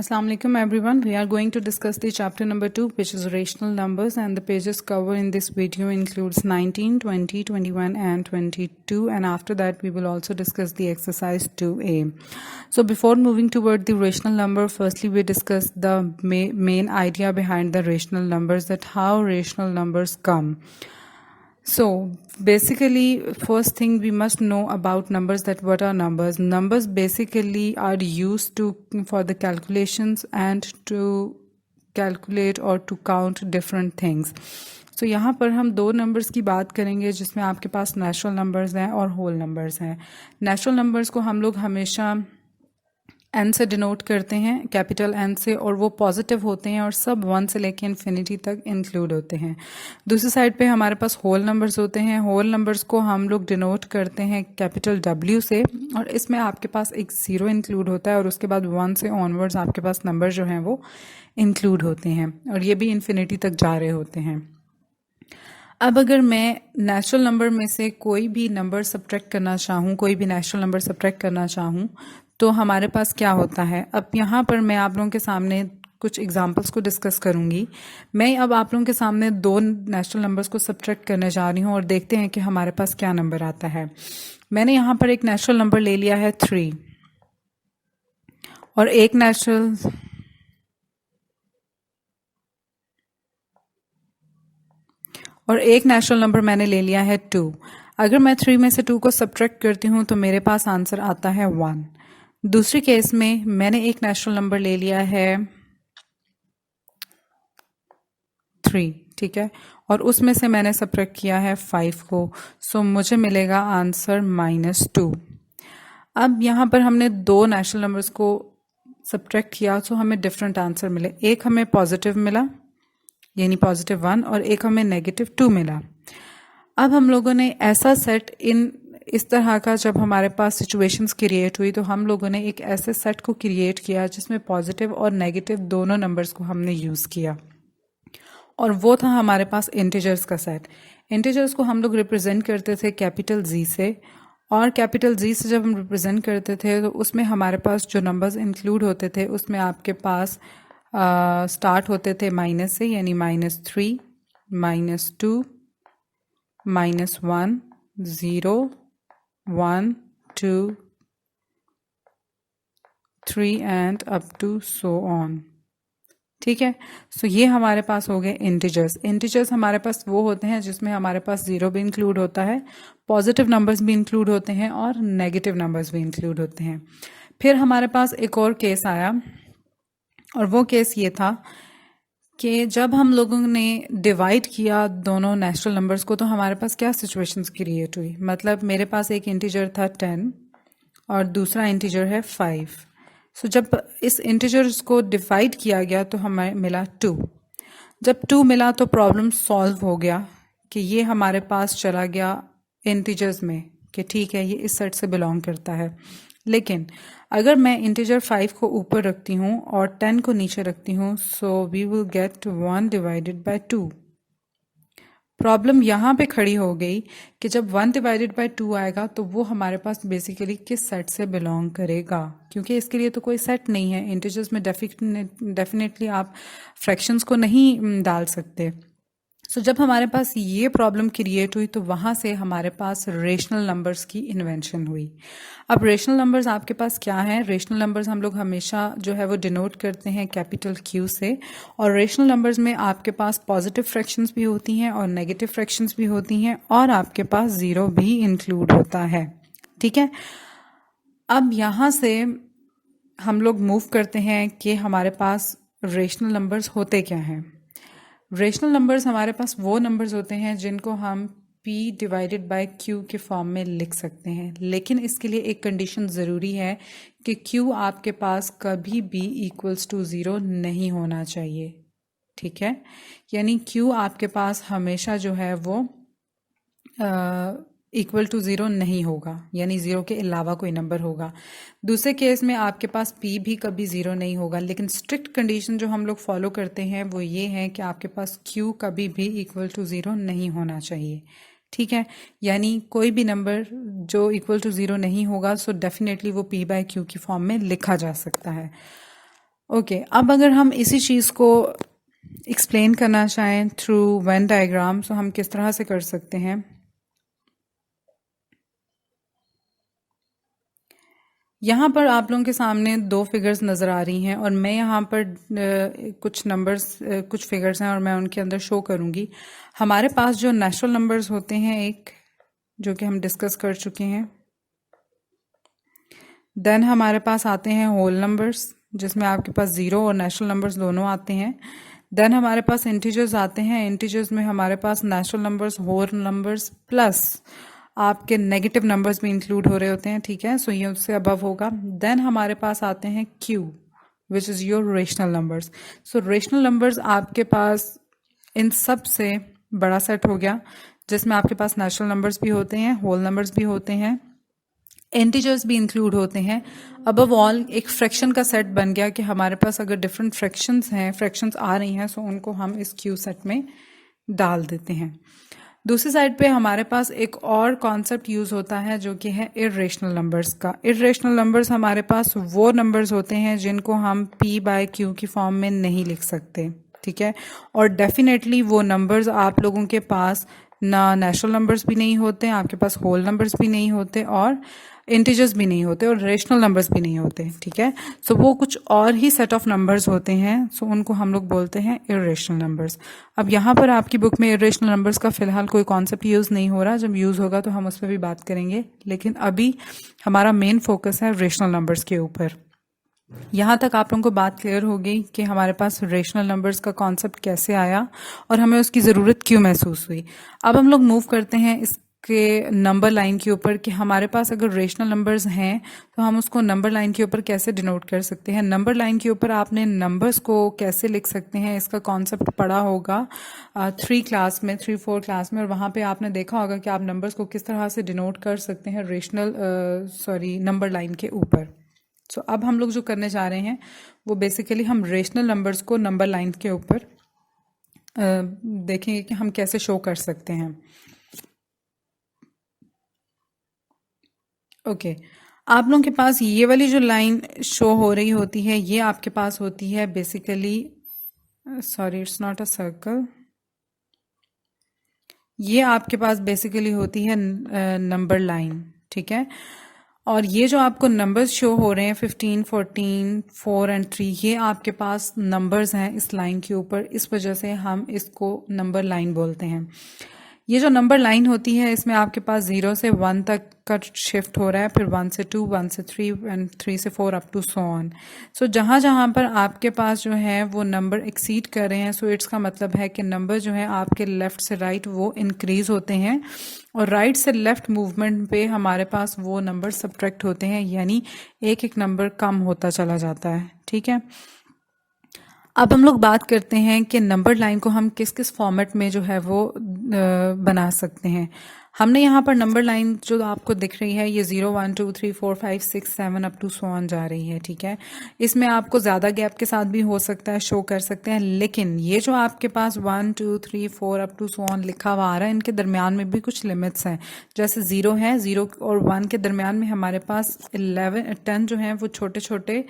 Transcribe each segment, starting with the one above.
Assalamu alaikum everyone. We are going to discuss the chapter number 2, which is rational numbers, and the pages covered in this video includes 19, 20, 21 and 22, and after that we will also discuss the exercise 2a. So before moving toward the rational number, firstly we discuss the main idea behind the rational numbers, that how rational numbers come. So basically, first thing we must know about numbers, that what are numbers. Numbers basically are used to for the calculations and to calculate or to count different things. So यहाँ पर हम दो numbers की बात करेंगे जिसमें आपके पास natural numbers हैं और होल नंबर्स हैं. नेचुरल नंबर्स को हम लोग हमेशा एन से डिनोट करते हैं, कैपिटल एन से, और वो पॉजिटिव होते हैं और सब 1 से लेके इन्फिनिटी तक इंक्लूड होते हैं. दूसरी साइड पे हमारे पास होल नंबर्स होते हैं. होल नंबर्स को हम लोग डिनोट करते हैं कैपिटल डब्ल्यू से, और इसमें आपके पास एक ज़ीरो इंक्लूड होता है और उसके बाद 1 से ऑनवर्ड्स आपके पास नंबर जो हैं वो इंक्लूड होते हैं और ये भी इन्फिनिटी तक जा रहे होते हैं. अब अगर मैं नेचुरल नंबर में से कोई भी नंबर सब्ट्रैक्ट करना चाहूँ, कोई भी नेचुरल नंबर सब्ट्रैक्ट करना चाहूँ, तो हमारे पास क्या होता है. अब यहाँ पर मैं आप लोगों के सामने कुछ एग्जांपल्स को डिस्कस करूँगी. मैं अब आप लोगों के सामने दो नेचुरल नंबर्स को सब्ट्रैक्ट करने जा रही हूँ और देखते हैं कि हमारे पास क्या नंबर आता है. मैंने यहाँ पर एक नेचुरल नंबर ले लिया है 3 और एक नेचुरल नंबर मैंने ले लिया है 2. अगर मैं 3 में से 2 को सब्ट्रैक्ट करती हूँ तो मेरे पास आंसर आता है 1. दूसरी केस में मैंने एक नेचुरल नंबर ले लिया है 3, ठीक है, और उसमें से मैंने सब्ट्रैक्ट किया है 5 को, सो मुझे मिलेगा आंसर -2. अब यहाँ पर हमने दो नेचुरल नंबर्स को सब्ट्रैक्ट किया तो हमें डिफरेंट आंसर मिले. एक हमें पॉजिटिव मिला यानी +1 और एक हमें -2 मिला. अब हम लोगों ने ऐसा सेट इस तरह का, जब हमारे पास सिचुएशंस क्रिएट हुई तो हम लोगों ने एक ऐसे सेट को क्रिएट किया जिसमें पॉजिटिव और नेगेटिव दोनों नंबर्स को हमने यूज़ किया, और वो था हमारे पास इंटीजर्स का सेट. इंटीजर्स को हम लोग रिप्रेजेंट करते थे कैपिटल जी से, और कैपिटल जी से जब हम रिप्रेजेंट करते थे तो उसमें हमारे पास जो नंबर्स इंक्लूड होते थे उसमें आपके पास स्टार्ट होते थे माइनस से, यानी -3, -2, -1, 0, 1, 2, 3 and up to so on. ठीक है, सो ये हमारे पास हो गए इंटीजर्स. इंटीजर्स हमारे पास वो होते हैं जिसमें हमारे पास 0 भी इंक्लूड होता है, पॉजिटिव नंबर्स भी इंक्लूड होते हैं और नेगेटिव नंबर्स भी इंक्लूड होते हैं. फिर हमारे पास एक और केस आया, और वो केस ये था कि जब हम लोगों ने डिवाइड किया दोनों नेचुरल नंबर्स को तो हमारे पास क्या सिचुएशंस क्रिएट हुई. मतलब मेरे पास एक इंटीजर था 10 और दूसरा इंटीजर है 5. सो जब इस इंटीजर्स को डिवाइड किया गया तो हमें मिला 2. जब 2 मिला तो प्रॉब्लम सॉल्व हो गया कि ये हमारे पास चला गया इंटीजर्स में कि ठीक है ये इस सेट से बिलोंग करता है. लेकिन अगर मैं इंटीजर 5 को ऊपर रखती हूँ और 10 को नीचे रखती हूँ, so we will get 1 divided by 2. Problem यहाँ पे खड़ी हो गई कि जब 1 डिवाइडेड बाय 2 आएगा तो वो हमारे पास बेसिकली किस सेट से बिलोंग करेगा, क्योंकि इसके लिए तो कोई सेट नहीं है. इंटीजर्स में डेफिनेटली आप फ्रैक्शंस को नहीं डाल सकते. सो जब हमारे पास ये प्रॉब्लम क्रिएट हुई तो वहाँ से हमारे पास रेशनल नंबर्स की इन्वेंशन हुई. अब रेशनल नंबर्स आपके पास क्या है. रेशनल नंबर्स हम लोग हमेशा जो है वो डिनोट करते हैं कैपिटल क्यू से, और रेशनल नंबर्स में आपके पास पॉजिटिव फ्रैक्शंस भी होती हैं और नेगेटिव फ्रैक्शंस भी होती हैं, और आपके पास ज़ीरो भी इंक्लूड होता है. ठीक है, अब यहाँ से हम लोग मूव करते हैं कि हमारे पास रेशनल नंबर्स होते क्या हैं. रेशनल नंबर्स हमारे पास वो नंबर्स होते हैं जिनको हम p डिवाइडेड बाय q के फॉर्म में लिख सकते हैं, लेकिन इसके लिए एक कंडीशन ज़रूरी है कि q आपके पास कभी भी इक्वल्स टू 0 नहीं होना चाहिए. ठीक है, यानी q आपके पास हमेशा जो है वो इक्वल टू 0 नहीं होगा, यानी 0 के अलावा कोई नंबर होगा. दूसरे केस में आपके पास p भी कभी 0 नहीं होगा, लेकिन स्ट्रिक्ट कंडीशन जो हम लोग फॉलो करते हैं वो ये है कि आपके पास q कभी भी इक्वल टू 0 नहीं होना चाहिए. ठीक है, यानी कोई भी नंबर जो इक्वल टू 0 नहीं होगा सो डेफिनेटली वो p बाय q की फॉर्म में लिखा जा सकता है. ओके अब अगर हम इसी चीज़ को एक्सप्लेन करना चाहें थ्रू वेन डायग्राम, तो हम किस तरह से कर सकते हैं। यहाँ पर आप लोगों के सामने दो फिगर्स नज़र आ रही हैं और मैं यहाँ पर कुछ नंबर्स कुछ फिगर्स हैं और मैं उनके अंदर शो करूँगी। हमारे पास जो नेचुरल नंबर्स होते हैं एक, जो कि हम डिस्कस कर चुके हैं। देन हमारे पास आते हैं होल नंबर्स, जिसमें आपके पास ज़ीरो और नेचुरल नंबर्स दोनों आते हैं। देन हमारे पास इंटीजर्स आते हैं। इंटीजर्स में हमारे पास natural numbers, whole numbers plus आपके नेगेटिव नंबर्स भी इंक्लूड हो रहे होते हैं, ठीक है। सो ये उससे अबव होगा। देन हमारे पास आते हैं Q, which is your rational numbers. So rational numbers आपके पास इन सब से बड़ा सेट हो गया, जिसमें आपके पास नेचुरल नंबर्स भी होते हैं, होल नंबर्स भी होते हैं, इंटीजर्स भी इंक्लूड होते हैं। अबव ऑल एक फ्रैक्शन का सेट बन गया कि हमारे पास अगर डिफरेंट फ्रैक्शंस हैं, फ्रैक्शंस आ रही हैं, सो उनको हम इस क्यू सेट में डाल देते हैं। दूसरी साइड पे हमारे पास एक और कॉन्सेप्ट यूज होता है, जो कि है इर्रेशनल नंबर्स का। इर्रेशनल नंबर्स हमारे पास वो नंबर्स होते हैं जिनको हम p बाय क्यू की फॉर्म में नहीं लिख सकते, ठीक है। और डेफिनेटली वो नंबर्स आप लोगों के पास ना नेचुरल नंबर्स भी नहीं होते, आपके पास होल नंबर्स भी नहीं होते और इंटीजर्स भी नहीं होते और रेशनल नंबर्स भी नहीं होते, ठीक है। सो वो कुछ और ही सेट ऑफ नंबर्स होते हैं, सो उनको हम लोग बोलते हैं इर्रेशनल नंबर्स। अब यहाँ पर आपकी बुक में इर्रेशनल नंबर्स का फिलहाल कोई कॉन्सेप्ट यूज़ नहीं हो रहा, जब यूज़ होगा तो हम उस पर भी बात करेंगे, लेकिन अभी हमारा मेन फोकस है रेशनल नंबर्स के ऊपर। यहाँ तक आप लोगों को बात क्लियर हो गई कि हमारे पास रेशनल नंबर्स का कॉन्सेप्ट कैसे आया और हमें उसकी ज़रूरत क्यों महसूस हुई। अब हम लोग मूव करते हैं इसके नंबर लाइन के ऊपर कि हमारे पास अगर रेशनल नंबर्स हैं तो हम उसको नंबर लाइन के ऊपर कैसे डिनोट कर सकते हैं। नंबर लाइन के ऊपर आपने नंबर्स को कैसे लिख सकते हैं, इसका कॉन्सेप्ट पढ़ा होगा 3-4 क्लास में, और वहाँ पे आपने देखा होगा कि आप नंबर्स को किस तरह से डिनोट कर सकते हैं नंबर लाइन के ऊपर। सो अब हम लोग जो करने जा रहे हैं वो बेसिकली हम रेशनल नंबर्स को नंबर लाइन के ऊपर देखेंगे कि हम कैसे शो कर सकते हैं। ओके आप लोगों के पास ये वाली जो लाइन शो हो रही होती है, ये आपके पास होती है basically, sorry it's not a circle, ये आपके पास बेसिकली होती है नंबर लाइन, ठीक है। और ये जो आपको नंबर्स शो हो रहे हैं 15, 14, 4 एंड 3, ये आपके पास नंबर्स हैं इस लाइन के ऊपर, इस वजह से हम इसको नंबर लाइन बोलते हैं। ये जो नंबर लाइन होती है इसमें आपके पास 0 से 1 तक का शिफ्ट हो रहा है, फिर 1 से 2, 1 से 3 एंड 3 से 4 अप टू सो ऑन। सो जहाँ जहाँ पर आपके पास जो है वो नंबर एक्सीड कर रहे हैं, सो इट्स का मतलब है कि नंबर जो है आपके लेफ्ट से राइट वो इंक्रीज होते हैं और राइट से लेफ्ट मूवमेंट पे हमारे पास वो नंबर सब्ट्रैक्ट होते हैं, यानी एक एक नंबर कम होता चला जाता है, ठीक है। अब हम लोग बात करते हैं कि नंबर लाइन को हम किस किस फॉर्मेट में जो है वो बना सकते हैं। हमने यहाँ पर नंबर लाइन जो आपको दिख रही है ये 0, 1, 2, 3, 4, 5, 6, 7 अप टू सो ऑन जा रही है, ठीक है। इसमें आपको ज़्यादा गैप के साथ भी हो सकता है, शो कर सकते हैं, लेकिन ये जो आपके पास 1, 2, 3, 4 अप टू सो ऑन लिखा हुआ आ रहा है, इनके दरमियान में भी कुछ लिमिट्स हैं। जैसे 0 है, 0 और 1 के दरमियान में हमारे पास 11, 10 जो हैं वो छोटे छोटे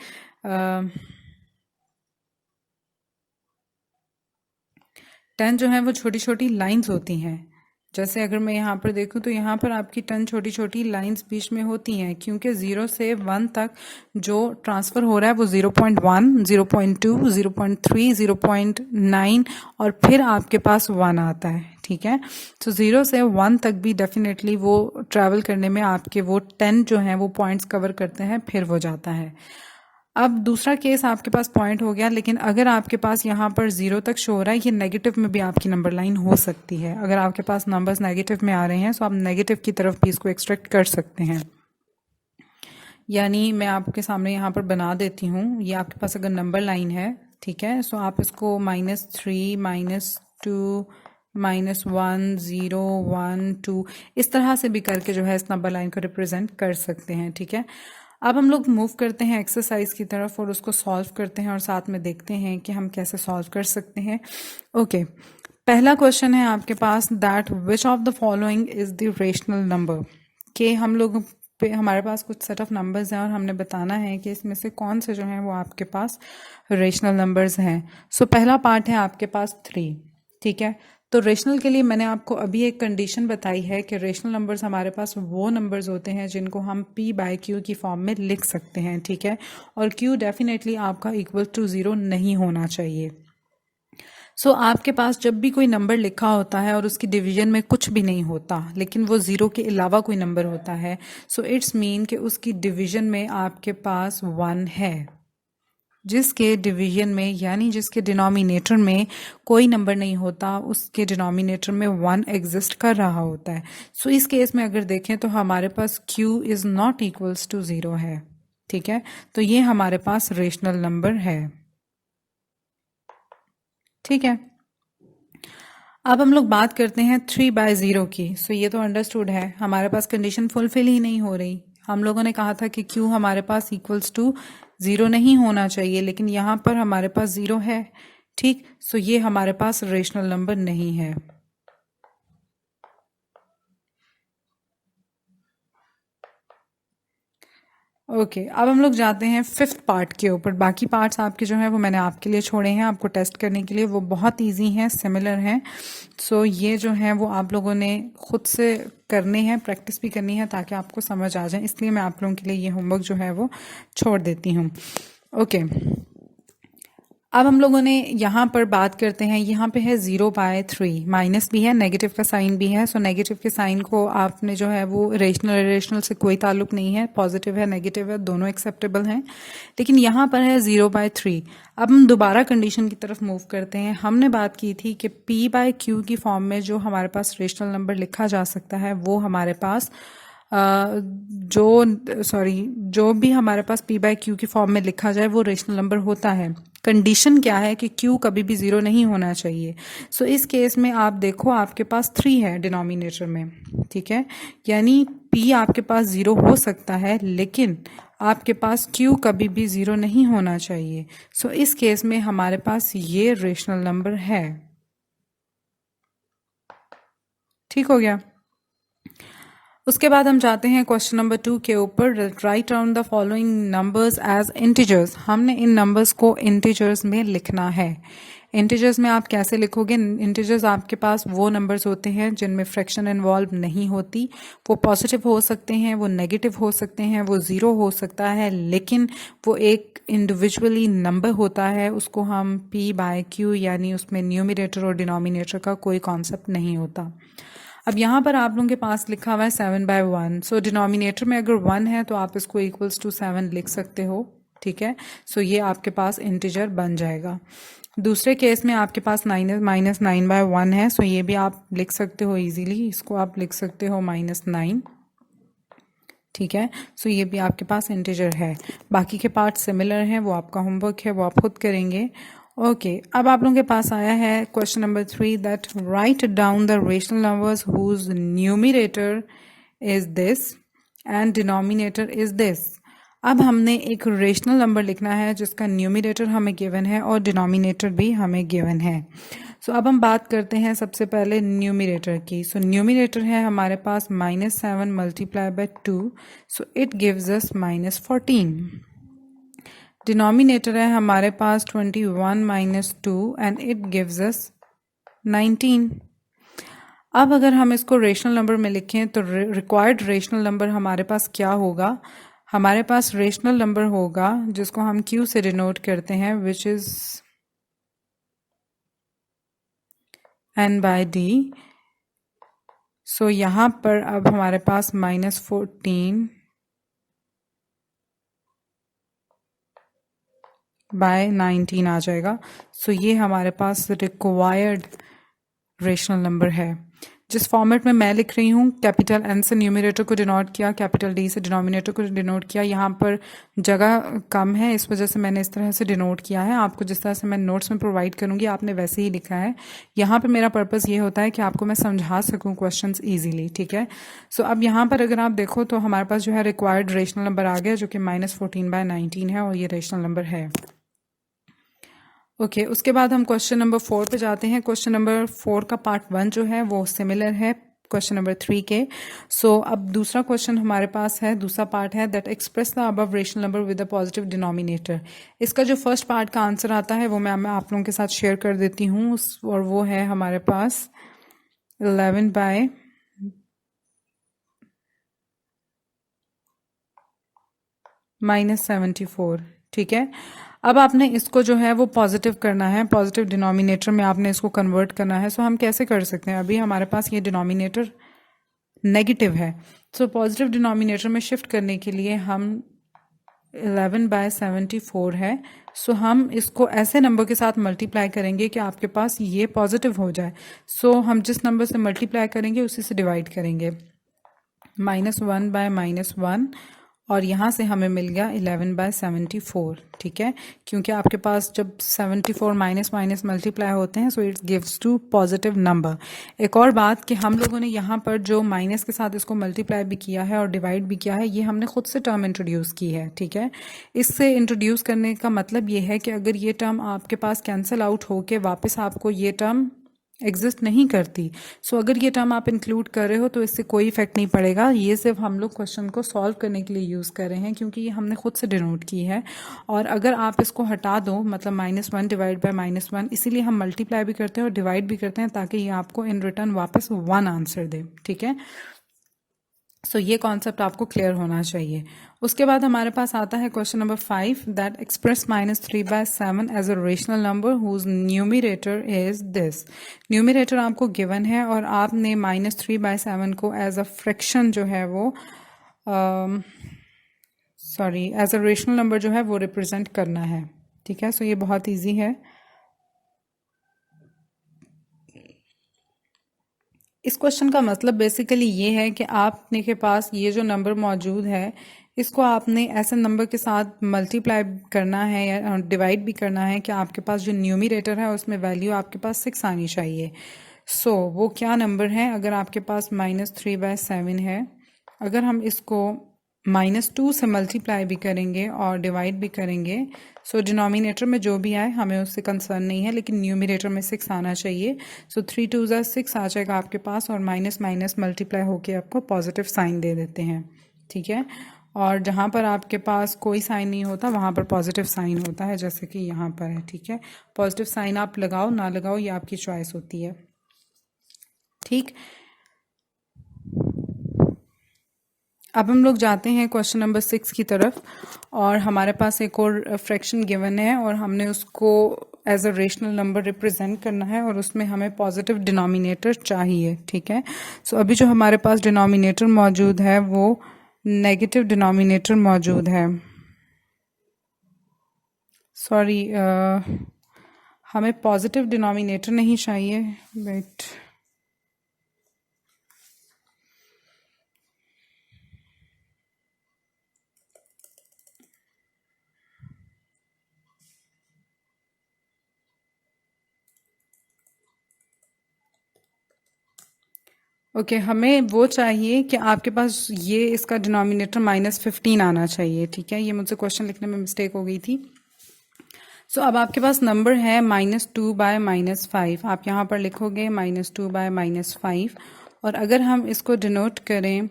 10 जो है वो छोटी छोटी लाइंस होती हैं। जैसे अगर मैं यहाँ पर देखूँ तो यहाँ पर आपकी 10 छोटी छोटी लाइंस बीच में होती हैं, क्योंकि 0 से 1 तक जो ट्रांसफ़र हो रहा है वो 0.1, 0.2, 0.3, 0.9 और फिर आपके पास 1 आता है, ठीक है। तो 0 से 1 तक भी डेफिनेटली वो ट्रैवल करने में आपके वो 10 जो हैं वो पॉइंट्स कवर करते हैं, फिर वो जाता है। अब दूसरा केस आपके पास पॉइंट हो गया, लेकिन अगर आपके पास यहाँ पर 0 तक शो हो रहा है, ये नेगेटिव में भी आपकी नंबर लाइन हो सकती है। अगर आपके पास नंबर्स नेगेटिव में आ रहे हैं तो आप नेगेटिव की तरफ भी इसको एक्सट्रैक्ट कर सकते हैं। यानी मैं आपके सामने यहाँ पर बना देती हूँ, ये आपके पास अगर नंबर लाइन है, ठीक है, सो आप इसको -3, -2, -1, 0, 1, 2 इस तरह से भी करके जो है इस नंबर लाइन को रिप्रेजेंट कर सकते हैं, ठीक है। अब हम लोग मूव करते हैं एक्सरसाइज की तरफ और उसको सॉल्व करते हैं और साथ में देखते हैं कि हम कैसे सॉल्व कर सकते हैं। ओके पहला क्वेश्चन है आपके पास that which of the following is the rational number, कि हम लोग पे हमारे पास कुछ सेट ऑफ नंबर्स हैं और हमने बताना है कि इसमें से कौन से जो हैं वो आपके पास रेशनल नंबर्स हैं। सो पहला पार्ट है आपके पास 3, ठीक है। तो रेशनल के लिए मैंने आपको अभी एक कंडीशन बताई है कि रेशनल नंबर्स हमारे पास वो नंबर्स होते हैं जिनको हम p बाय q की फॉर्म में लिख सकते हैं, ठीक है। और q डेफिनेटली आपका इक्वल टू 0 नहीं होना चाहिए। सो आपके पास जब भी कोई नंबर लिखा होता है और उसकी डिवीजन में कुछ भी नहीं होता लेकिन वो 0 के अलावा कोई नंबर होता है, सो इट्स मीन कि उसकी डिवीजन में आपके पास 1 है। जिसके डिवीजन में यानी जिसके डिनोमिनेटर में कोई नंबर नहीं होता उसके डिनोमिनेटर में 1 एग्जिस्ट कर रहा होता है। सो इस केस में अगर देखें तो हमारे पास q is not equals to 0 है, ठीक है। तो ये हमारे पास रेशनल नंबर है, ठीक है। अब हम लोग बात करते हैं 3/0 की। सो ये तो अंडरस्टूड है, हमारे पास कंडीशन फुलफिल ही नहीं हो रही। हम लोगों ने कहा था कि q हमारे पास इक्वल्स टू 0 नहीं होना चाहिए, लेकिन यहाँ पर हमारे पास 0 है, ठीक। सो ये हमारे पास रेशनल नंबर नहीं है। ओके अब हम लोग जाते हैं 5th पार्ट के ऊपर। बाकी पार्ट्स आपके जो हैं वो मैंने आपके लिए छोड़े हैं, आपको टेस्ट करने के लिए। वो बहुत इजी हैं, सिमिलर हैं। सो ये जो हैं वो आप लोगों ने खुद से करने हैं, प्रैक्टिस भी करनी है ताकि आपको समझ आ जाए। इसलिए मैं आप लोगों के लिए ये होमवर्क जो है वो छोड़ देती हूँ। ओके अब हम लोगों ने यहाँ पर बात करते हैं, यहाँ पे है 0/3, माइनस भी है, नेगेटिव का साइन भी है। सो नेगेटिव के साइन को आपने जो है वो रेशनल इरेशनल से कोई ताल्लुक नहीं है, पॉजिटिव है नेगेटिव है दोनों एक्सेप्टेबल हैं। लेकिन यहाँ पर है 0/3। अब हम दोबारा कंडीशन की तरफ मूव करते हैं। हमने बात की थी कि p/q की फॉर्म में जो हमारे पास रेशनल नंबर लिखा जा सकता है वो हमारे पास जो भी हमारे पास p/q की फॉर्म में लिखा जाए वो रेशनल नंबर होता है। कंडीशन क्या है कि q कभी भी 0 नहीं होना चाहिए। सो इस केस में आप देखो आपके पास 3 है डिनोमिनेटर में, ठीक है। यानी p आपके पास 0 हो सकता है लेकिन आपके पास q कभी भी 0 नहीं होना चाहिए। सो इस केस में हमारे पास ये रेशनल नंबर है, ठीक हो गया। उसके बाद हम जाते हैं क्वेश्चन नंबर 2 के ऊपर। Write down the following numbers as integers. हमने इन नंबर्स को इंटीजर्स में लिखना है। इंटीजर्स में आप कैसे लिखोगे? इंटीजर्स आपके पास वो नंबर्स होते हैं जिनमें फ्रैक्शन इन्वॉल्व नहीं होती। वो पॉजिटिव हो सकते हैं, वो नेगेटिव हो सकते हैं, वो 0 हो सकता है, लेकिन वो एक इंडिविजुअली नंबर होता है। उसको हम p/q यानी उसमें न्यूमरेटर और डिनोमिनेटर का कोई कॉन्सेप्ट नहीं होता। अब यहाँ पर आप लोगों के पास लिखा हुआ है 7/1। सो डिनोमिनेटर में अगर 1 है तो आप इसको इक्वल्स टू 7 लिख सकते हो, ठीक है। सो ये आपके पास इंटीजर बन जाएगा। दूसरे केस में आपके पास -9/1 है। सो ये भी आप लिख सकते हो इजीली, इसको आप लिख सकते हो -9, ठीक है। सो ये भी आपके पास इंटीजर है। बाकी के पार्ट सिमिलर हैं, वो आपका होमवर्क है, वो आप खुद करेंगे। ओके अब आप लोगों के पास आया है question number 3 that write down the rational numbers whose numerator is this and denominator is this. अब हमने एक रेशनल नंबर लिखना है जिसका न्यूमरेटर हमें गिवन है और डिनोमिनेटर भी हमें गिवन है। सो अब हम बात करते हैं सबसे पहले न्यूमरेटर की। सो न्यूमरेटर है हमारे पास -7 multiply by 2, so it gives us -14। Denominator है हमारे पास 21 - 2 एंड इट गिव्स अस 19। अब अगर हम इसको रेशनल नंबर में लिखें तो रिक्वायर्ड रेशनल नंबर हमारे पास क्या होगा? हमारे पास रेशनल नंबर होगा जिसको हम q से डिनोट करते हैं, विच इज n/d। सो यहाँ पर अब हमारे पास -14 बाय 19 आ जाएगा। सो ये हमारे पास रिक्वायर्ड रेशनल नंबर है। जिस फॉर्मेट में मैं लिख रही हूँ, कैपिटल एन से न्यूमरेटर को डिनोट किया, कैपिटल डी से डिनोमिनेटर को डिनोट किया। यहाँ पर जगह कम है, इस वजह से मैंने इस तरह से डिनोट किया है। आपको जिस तरह से मैं नोट्स में प्रोवाइड करूँगी आपने वैसे ही लिखा है। यहाँ पर मेरा पर्पज़ ये होता है कि आपको मैं समझा सकूँ क्वेश्चन ईजिली, ठीक है। सो अब यहाँ पर अगर आप देखो तो हमारे पास जो है रिक्वायर्ड रेशनल नंबर आ गया जो कि -14/19 है और ये रेशनल नंबर है। ओके उसके बाद हम क्वेश्चन नंबर 4 पे जाते हैं। क्वेश्चन नंबर 4 का पार्ट 1 जो है वो सिमिलर है क्वेश्चन नंबर 3 के। अब दूसरा क्वेश्चन हमारे पास है, दूसरा पार्ट है that express the above rational number with a positive denominator. इसका जो फर्स्ट पार्ट का आंसर आता है वो मैं आप लोगों के साथ शेयर कर देती हूँ, और वो है हमारे पास 11 बाय -74। ठीक है, अब आपने इसको जो है वो पॉजिटिव करना है, पॉजिटिव डिनोमिनेटर में आपने इसको कन्वर्ट करना है। हम कैसे कर सकते हैं, अभी हमारे पास ये डिनोमिनेटर नेगेटिव है, पॉजिटिव डिनोमिनेटर में शिफ्ट करने के लिए हम 11 बाय 74 है, हम इसको ऐसे नंबर के साथ मल्टीप्लाई करेंगे कि आपके पास ये पॉजिटिव हो जाए। हम जिस नंबर से मल्टीप्लाई करेंगे उसी से डिवाइड करेंगे, -1 बाय -1, और यहाँ से हमें मिल गया 11 बाय 74। ठीक है, क्योंकि आपके पास जब 74 माइनस माइनस मल्टीप्लाई होते हैं, it gives to positive number. एक और बात कि हम लोगों ने यहाँ पर जो माइनस के साथ इसको मल्टीप्लाई भी किया है और डिवाइड भी किया है, ये हमने खुद से टर्म इंट्रोड्यूस की है। ठीक है, इससे इंट्रोड्यूस करने का मतलब ये है कि अगर ये टर्म आपके पास कैंसिल आउट होके वापस आपको ये टर्म एग्जिस्ट नहीं करती, अगर ये टर्म आप इंक्लूड कर रहे हो तो इससे कोई इफेक्ट नहीं पड़ेगा। ये सिर्फ हम लोग क्वेश्चन को सॉल्व करने के लिए यूज़ कर रहे हैं, क्योंकि ये हमने खुद से डिनोट की है। और अगर आप इसको हटा दो, मतलब -1 डिवाइड बाय -1, इसीलिए हम मल्टीप्लाई भी करते हैं और डिवाइड भी करते हैं, ताकि ये आपको इन रिटर्न वापस 1 आंसर दे। ठीक है, ये कॉन्सेप्ट आपको क्लियर होना चाहिए। उसके बाद हमारे पास आता है question number 5 that express -3 by 7 as a rational number whose numerator is this. Numerator आपको गिवन है और आपने -3 बाय 7 को एज अ फ्रैक्शन जो है वो एज अ रेशनल नंबर जो है वो रिप्रेजेंट करना है। ठीक है, ये बहुत ईजी है। इस क्वेश्चन का मतलब बेसिकली ये है कि आपने के पास ये जो नंबर मौजूद है, इसको आपने ऐसे नंबर के साथ मल्टीप्लाई करना है या डिवाइड भी करना है कि आपके पास जो न्यूमिरेटर है उसमें वैल्यू आपके पास 6 आनी चाहिए। वो क्या नंबर है, अगर आपके पास -3 बाय 7 है, अगर हम इसको -2 से मल्टीप्लाई भी करेंगे और डिवाइड भी करेंगे, डिनोमिनेटर में जो भी आए हमें उससे कंसर्न नहीं है, लेकिन न्यूमिनेटर में 6 आना चाहिए। 3 2 6 आ जाएगा आपके पास, और माइनस माइनस मल्टीप्लाई होके आपको पॉजिटिव साइन दे देते हैं। ठीक है, और जहाँ पर आपके पास कोई साइन नहीं होता वहाँ पर पॉजिटिव साइन होता है, जैसे कि यहाँ पर है। ठीक है, पॉजिटिव साइन आप लगाओ ना लगाओ ये आपकी चॉइस होती है। ठीक, अब हम लोग जाते हैं क्वेश्चन नंबर 6 की तरफ, और हमारे पास एक और फ्रैक्शन गिवन है और हमने उसको as a rational number represent करना है, और उसमें हमें पॉजिटिव डिनोमिनेटर चाहिए। ठीक है, अभी जो हमारे पास डिनोमिनेटर मौजूद है वो नेगेटिव डिनोमिनेटर मौजूद है। हमें पॉजिटिव डिनोमिनेटर नहीं चाहिए, वेट, ओके, हमें वो चाहिए कि आपके पास ये इसका डिनोमिनेटर -15 आना चाहिए। ठीक है, ये मुझसे क्वेश्चन लिखने में मिस्टेक हो गई थी। अब आपके पास नंबर है -2 बाय -5, आप यहाँ पर लिखोगे -2 बाय -5, और अगर हम इसको डिनोट करें,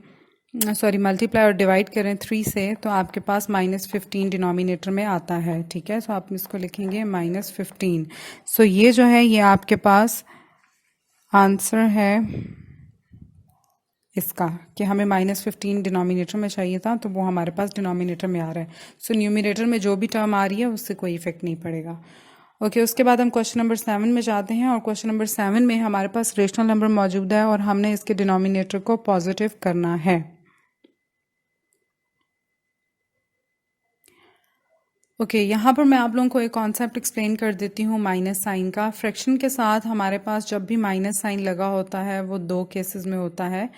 मल्टीप्लाई और डिवाइड करें 3 से, तो आपके पास -15 डिनोमिनेटर में आता है। ठीक है, आप इसको लिखेंगे -15। ये जो है ये आपके पास आंसर है इसका, कि हमें -15 डिनोमिनेटर में चाहिए था, तो वो हमारे पास डिनोमिनेटर में आ रहा है। न्यूमिनेटर में जो भी टर्म आ रही है उससे कोई इफेक्ट नहीं पड़ेगा। ओके, उसके बाद हम क्वेश्चन नंबर 7 में जाते हैं, और क्वेश्चन नंबर 7 में हमारे पास रेशनल नंबर मौजूद है और हमने इसके डिनोमिनेटर को पॉजिटिव करना है। ओके, यहाँ पर मैं आप लोगों को एक कॉन्सेप्ट एक्सप्लेन कर देती हूँ माइनस साइन का। फ्रैक्शन के साथ हमारे पास जब भी माइनस साइन लगा होता है वो 2 केसेस में होता है,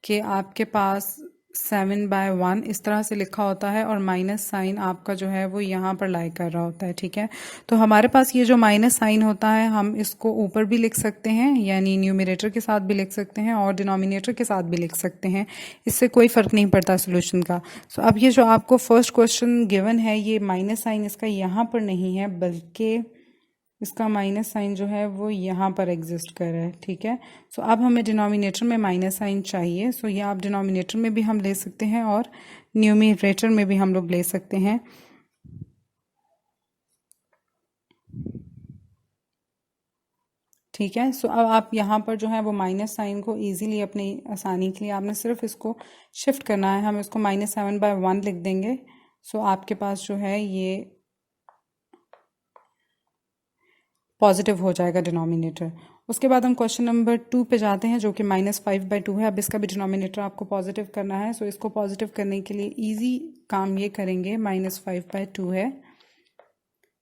कि आपके पास 7 बाय 1 इस तरह से लिखा होता है और माइनस साइन आपका जो है वो यहाँ पर लाई कर रहा होता है। ठीक है, तो हमारे पास ये जो माइनस साइन होता है हम इसको ऊपर भी लिख सकते हैं, यानी न्यूमिनेटर के साथ भी लिख सकते हैं और डिनोमिनेटर के साथ भी लिख सकते हैं, इससे कोई फ़र्क नहीं पड़ता सोल्यूशन का। अब ये जो आपको फर्स्ट क्वेश्चन गिवन है, ये माइनस साइन इसका यहाँ पर नहीं है, बल्कि इसका माइनस साइन जो है वो यहाँ पर एग्जिस्ट कर रहा है, ठीक है। सो अब हमें डिनोमिनेटर में माइनस साइन चाहिए। सो ये आप डिनोमिनेटर में भी हम ले सकते हैं और न्यूमरेटर में भी हम लोग ले सकते हैं। ठीक है। सो अब आप यहाँ पर जो है वो माइनस साइन को इजीली अपनी आसानी के लिए आपने सिर्फ इसको शिफ्ट करना है। हम इसको -7/1 लिख देंगे। सो आपके पास जो है ये पॉजिटिव हो जाएगा डिनोमिनेटर। उसके बाद हम क्वेश्चन नंबर 2 पे जाते हैं जो कि -5/2 है। अब इसका भी डिनोमिनेटर आपको पॉजिटिव करना है। सो इसको पॉजिटिव करने के लिए इजी काम ये करेंगे, -5/2 है,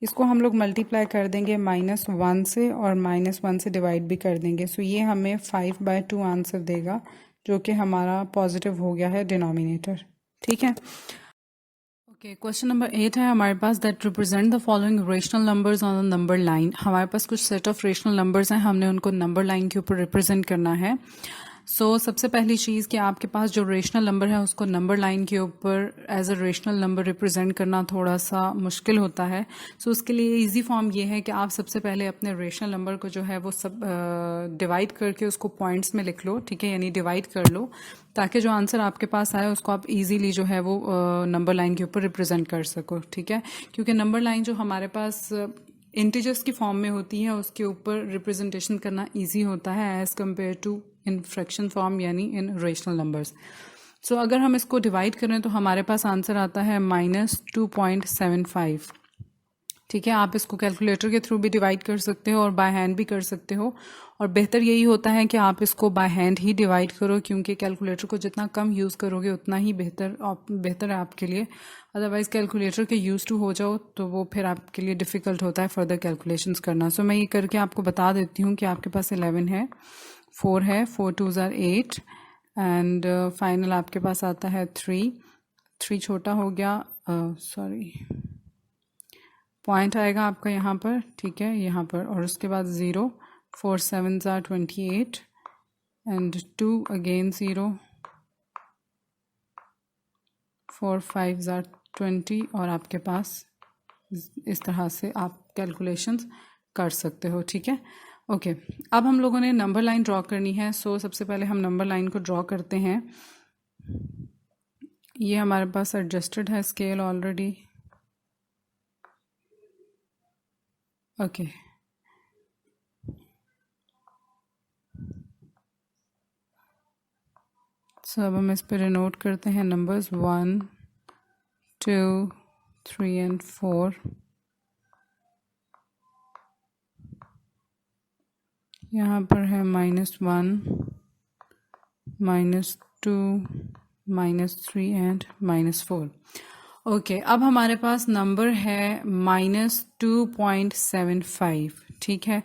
इसको हम लोग मल्टीप्लाई कर देंगे -1 से और -1 से डिवाइड भी कर देंगे। सो ये हमें 5/2 आंसर देगा जो कि हमारा पॉजिटिव हो गया है डिनोमिनेटर, ठीक है। ओके, क्वेश्चन नंबर 8 है हमारे पास, that represent the following rational numbers on the number line. हमारे पास कुछ सेट ऑफ रेशनल नंबर्स हैं, हमने उनको नंबर लाइन के ऊपर रिप्रेजेंट करना है। सबसे पहली चीज़ कि आपके पास जो रेशनल नंबर है उसको नंबर लाइन के ऊपर as a rational number represent करना थोड़ा सा मुश्किल होता है। उसके लिए इजी फॉर्म ये है कि आप सबसे पहले अपने रेशनल नंबर को जो है वो सब डिवाइड करके उसको पॉइंट्स में लिख लो, ठीक है, यानी डिवाइड कर लो, ताकि जो आंसर आपके पास आए उसको आप इजीली जो है वो नंबर लाइन के ऊपर रिप्रेजेंट कर सको, ठीक है। क्योंकि नंबर लाइन जो हमारे पास इंटीजर्स की फॉर्म में होती है उसके ऊपर रिप्रेजेंटेशन करना इजी होता है as compare to in fraction form यानी इन रेशनल नंबर्स। अगर हम इसको डिवाइड करें तो हमारे पास आंसर आता है -2.75, ठीक है। आप इसको कैलकुलेटर के थ्रू भी डिवाइड कर सकते हो और बाय हैंड भी कर सकते हो, और बेहतर यही होता है कि आप इसको बाय हैंड ही डिवाइड करो, क्योंकि कैलकुलेटर को जितना कम यूज़ करोगे उतना ही बेहतर है आपके लिए। अदरवाइज़ कैलकुलेटर के यूज़ टू हो जाओ तो वो फिर आपके लिए डिफ़िकल्ट होता है फर्दर कैलकुलेशंस करना। मैं ये करके आपको बता देती हूँ कि आपके पास 11 है, 4 है, 4 2s are 8 एंड फाइनल आपके पास आता है 3 छोटा हो गया, सॉरी पॉइंट आएगा आपका यहाँ पर, ठीक है, यहाँ पर, और उसके बाद 0, 4 7s are 28 and 2 again 0, 4 5s are 20, और आपके पास इस तरह से आप कैलकुलेशंस कर सकते हो, ठीक है। ओके, अब हम लोगों ने नंबर लाइन ड्रॉ करनी है। सबसे पहले हम नंबर लाइन को ड्रॉ करते हैं। ये हमारे पास एडजस्टेड है स्केल ऑलरेडी, ओके। अब हम इस पर नोट करते हैं नंबर्स 1 2 3 एंड 4। यहाँ पर है -1 -2 -3 एंड -4। ओके, अब हमारे पास नंबर है -2.75, ठीक है।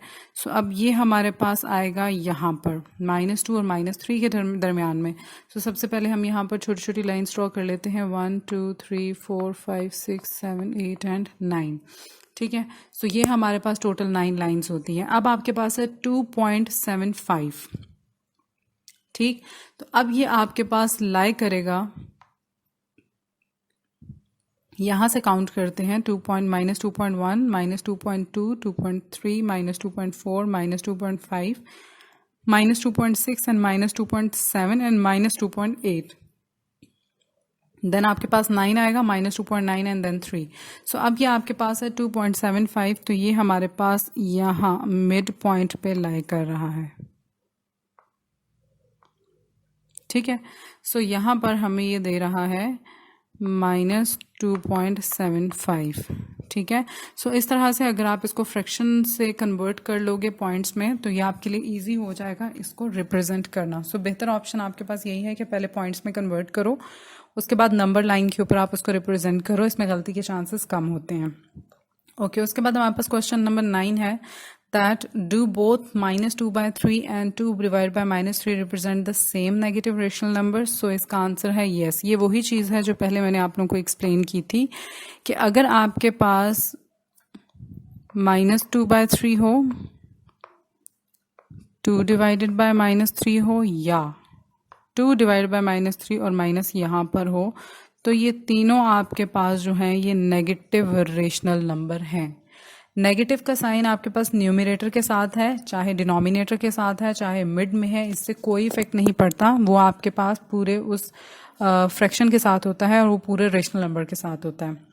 अब ये हमारे पास आएगा यहाँ पर -2 और -3 के दरमियान में। सबसे पहले हम यहाँ पर छोटी छोटी लाइन्स ड्रॉ कर लेते हैं, 1 2 3 4 5 6 7 8 एंड 9, ठीक है। ये हमारे पास टोटल 9 लाइन्स होती हैं। अब आपके पास है 2.75, ठीक। तो अब ये आपके पास लाई करेगा, यहाँ से काउंट करते हैं, -2.1 -2.2 2.3 -2.4 -2.5 -2.6 एंड -2.7 एंड -2.8। देन आपके पास 9 आएगा, -2.9 एंड देन 3। अब ये आपके पास है 2.75, तो ये हमारे पास यहाँ मिड पॉइंट पे लाई कर रहा है, ठीक है। यहाँ पर हमें ये दे रहा है -2.75, ठीक है। इस तरह से अगर आप इसको फ्रैक्शन से कन्वर्ट कर लोगे पॉइंट्स में तो ये आपके लिए इजी हो जाएगा इसको रिप्रेजेंट करना। बेहतर ऑप्शन आपके पास यही है कि पहले पॉइंट्स में कन्वर्ट करो, उसके बाद नंबर लाइन के ऊपर आप उसको रिप्रेजेंट करो, इसमें गलती के चांसेस कम होते हैं। ओके, उसके बाद हमारे पास क्वेश्चन नंबर 9 है, that do both -2/3 and 2 divided by -3 represent the same negative rational number? इसका आंसर है yes। ये वही चीज़ है जो पहले मैंने आप लोगों को एक्सप्लेन की थी कि अगर आपके पास -2/3 हो, 2 divided by -3 हो, या 2 divided by -3 और माइनस यहाँ पर हो, तो ये तीनों आपके पास जो हैं ये नेगेटिव रेशनल नंबर हैं। नेगेटिव का साइन आपके पास न्यूमरेटर के साथ है, चाहे डिनोमिनेटर के साथ है, चाहे मिड में है, इससे कोई इफेक्ट नहीं पड़ता। वो आपके पास पूरे उस फ्रैक्शन के साथ होता है और वो पूरे रेशनल नंबर के साथ होता है।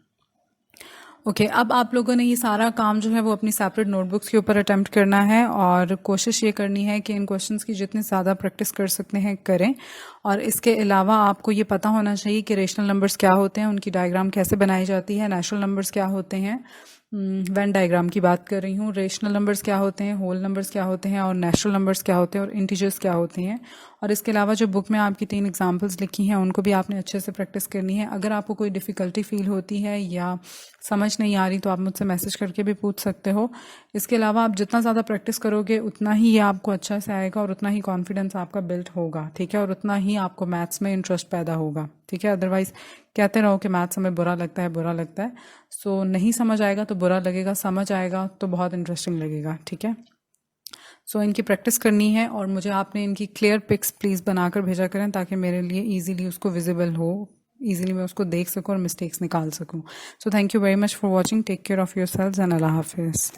ओके अब आप लोगों ने ये सारा काम जो है वो अपनी सेपरेट नोटबुक्स के ऊपर अटेम्प्ट करना है और कोशिश ये करनी है कि इन क्वेश्चंस की जितनी ज़्यादा प्रैक्टिस कर सकते हैं करें। और इसके अलावा आपको ये पता होना चाहिए कि रेशनल नंबर्स क्या होते हैं, उनकी डायग्राम कैसे बनाई जाती है, नेचुरल नंबर्स क्या होते हैं, वेन डायग्राम की बात कर रही हूँ, रेशनल नंबर्स क्या होते हैं, होल नंबर्स क्या होते हैं और नेचुरल नंबर्स क्या होते हैं और इंटीजर्स क्या होते हैं। और इसके अलावा जो बुक में आपकी 3 एग्जांपल्स लिखी हैं उनको भी आपने अच्छे से प्रैक्टिस करनी है। अगर आपको कोई डिफ़िकल्टी फील होती है या समझ नहीं आ रही तो आप मुझसे मैसेज करके भी पूछ सकते हो। इसके अलावा आप जितना ज़्यादा प्रैक्टिस करोगे उतना ही ये आपको अच्छा से आएगा और उतना ही कॉन्फिडेंस आपका बिल्ड होगा, ठीक है, और उतना ही आपको मैथ्स में इंटरेस्ट पैदा होगा, ठीक है। अदरवाइज कहते रहो कि मैथ्स हमें बुरा लगता है, बुरा लगता है, सो नहीं समझ आएगा तो बुरा लगेगा, समझ आएगा तो बहुत इंटरेस्टिंग लगेगा, ठीक है। सो इनकी प्रैक्टिस करनी है और मुझे आपने इनकी क्लियर पिक्स प्लीज़ बनाकर भेजा करें ताकि मेरे लिए इजीली उसको विजिबल हो, इजीली मैं उसको देख सकूं और मिस्टेक्स निकाल सकूं। So thank you very much for watching, take care of yourselves and Allah हाफिज़।